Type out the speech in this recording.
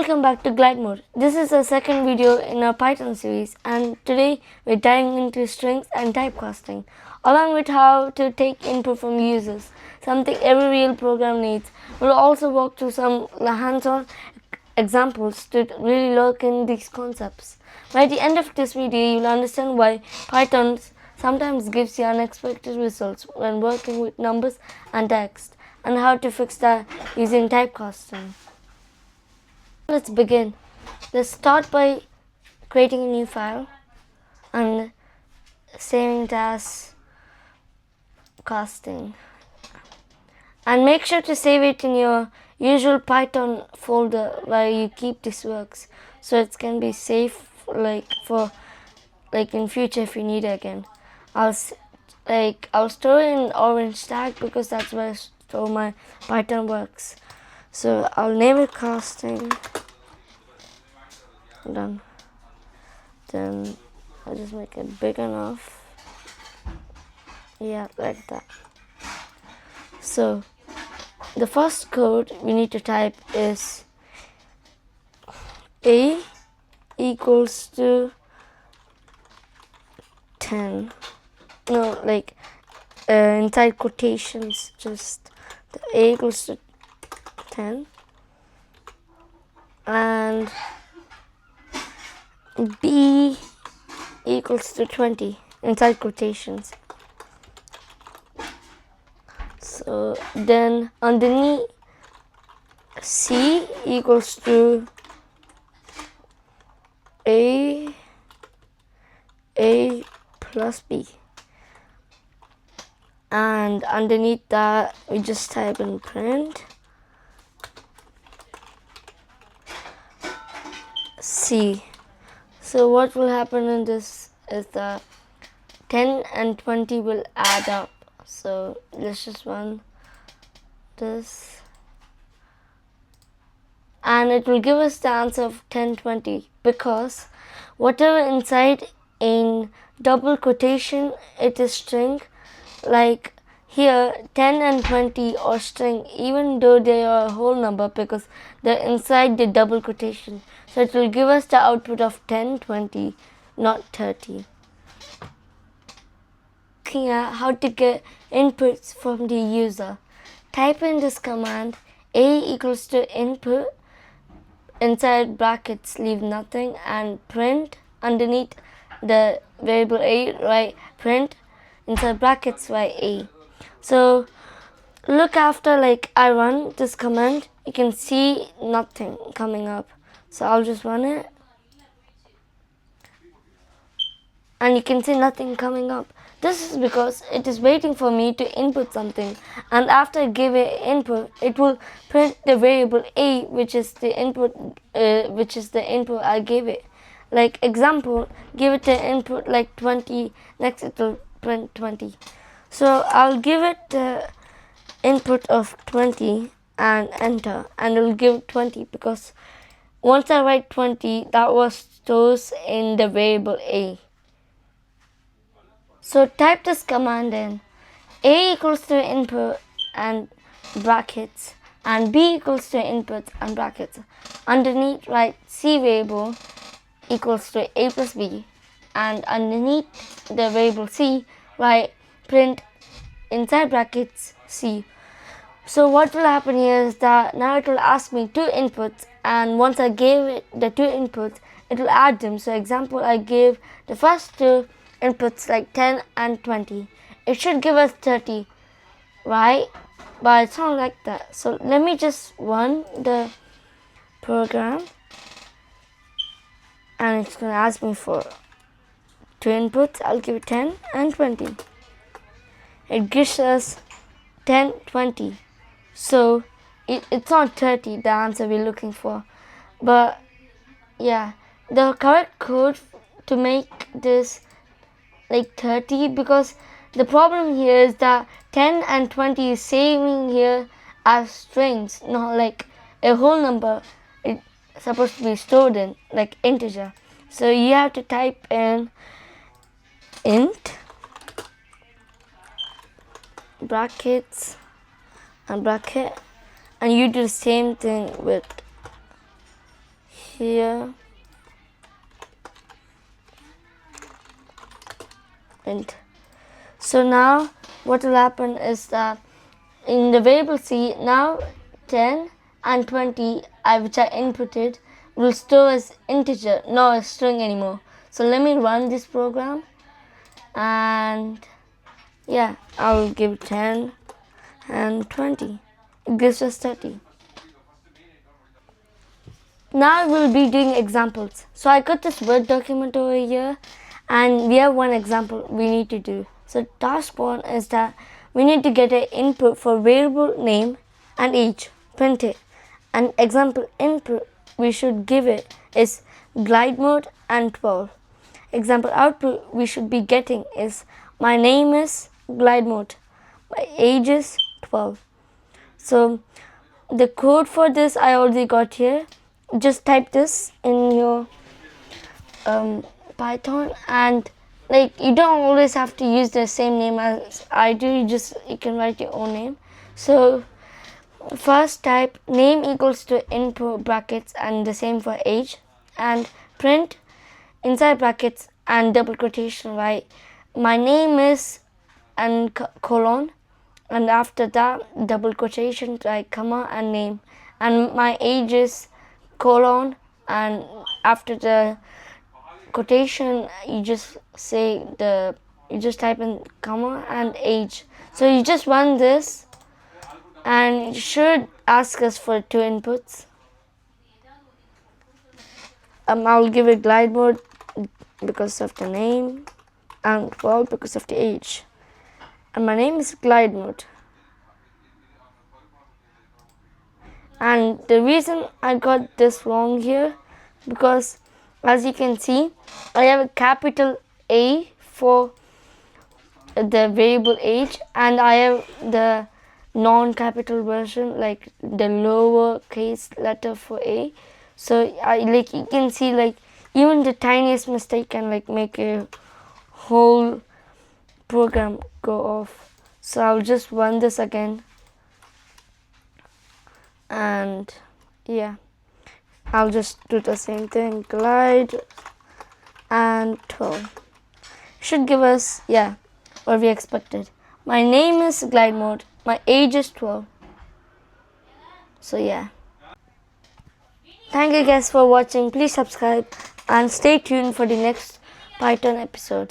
Welcome back to Glide Mode. This is the second video in our Python series, and today we're diving into strings and typecasting, along with how to take input from users, something every real program needs. We'll also walk through some hands-on examples to really look in these concepts. By the end of this video, you'll understand why Python sometimes gives you unexpected results when working with numbers and text, and how to fix that using typecasting. Let's begin. Let's start by creating a new file and saving it as casting. And make sure to save it in your usual Python folder where you keep this works, so it can be safe in future if you need it again. I'll store it in orange tag because that's where I store my Python works. So I'll name it casting. Done. Then I'll just make it big enough. Yeah, like that. So the first code we need to type is A equals to 10. No, inside quotations, just the A equals to 10 and B equals to 20 inside quotations. So then underneath C equals to A plus B, and underneath that we just type in print C. So what will happen in this is that 10 and 20 will add up. So let's just run this. And it will give us the answer of 1020 because whatever inside in double quotation, it is string. Like here 10 and 20 are string even though they are a whole number because they're inside the double quotation. So it will give us the output of 10, 20, not 30. Looking at how to get inputs from the user. Type in this command A equals to input, inside brackets leave nothing, and print underneath the variable A, write print, inside brackets write A. So look after I run this command, you can see nothing coming up. So I'll just run it and you can see nothing coming up. This is because it is waiting for me to input something, and after I give it input, it will print the variable A, which is the input I gave it. Like example, give it the input like 20, next it will print 20. So I'll give it the input of 20 and enter, and it will give 20 because once I write 20, that was stored in the variable A. So type this command in. A equals to input and brackets, and B equals to input and brackets. Underneath write C variable equals to A plus B, and underneath the variable C write print inside brackets C. So what will happen here is that now it will ask me two inputs, and once I gave it the two inputs, it will add them. So example, I gave the first two inputs like 10 and 20. It should give us 30, right? But it's not like that. So let me just run the program, and it's going to ask me for two inputs. I'll give it 10 and 20. It gives us 10, 20. So it's not 30, the answer we're looking for. But yeah, the correct code to make this like 30, because the problem here is that 10 and 20 is saving here as strings, not like a whole number. It's supposed to be stored in like integer. So you have to type in int brackets and bracket, and you do the same thing with here int. So now what will happen is that in the variable C, now 10 and 20 which I inputted will store as integer, not a string anymore. So let me run this program, and yeah, I'll give 10 and 20. It gives us 30. Now we'll be doing examples. So I got this Word document over here, and we have one example we need to do. So task 1 is that we need to get an input for variable name and age, print it. And example input we should give it is glide mode and 12. Example output we should be getting is my name is glide mode, my age is 12. So the code for this I already got here. Just type this in your Python, and like you don't always have to use the same name as I do. You can write your own name. So first type name equals to input brackets and the same for age, and print inside brackets and double quotation, right? My name is and colon, and after that double quotation, like comma and name, and my age is colon, and after the quotation you just type in comma and age. So you just run this, and it should ask us for 2 inputs. I'll give it glide mode because of the name, and 12 because of the age, and my name is glide mode. And the reason I got this wrong here, because as you can see, I have a capital A for the variable age, and I have the non-capital version, like the lowercase letter for A. So you can see, like even the tiniest mistake can like make a whole program go off. So I'll just run this again, and yeah, I'll just do the same thing, glide and 12. Should give us, yeah, what we expected. My name is glide mode, my age is 12. So yeah, thank you guys for watching. Please subscribe and stay tuned for the next Python episode.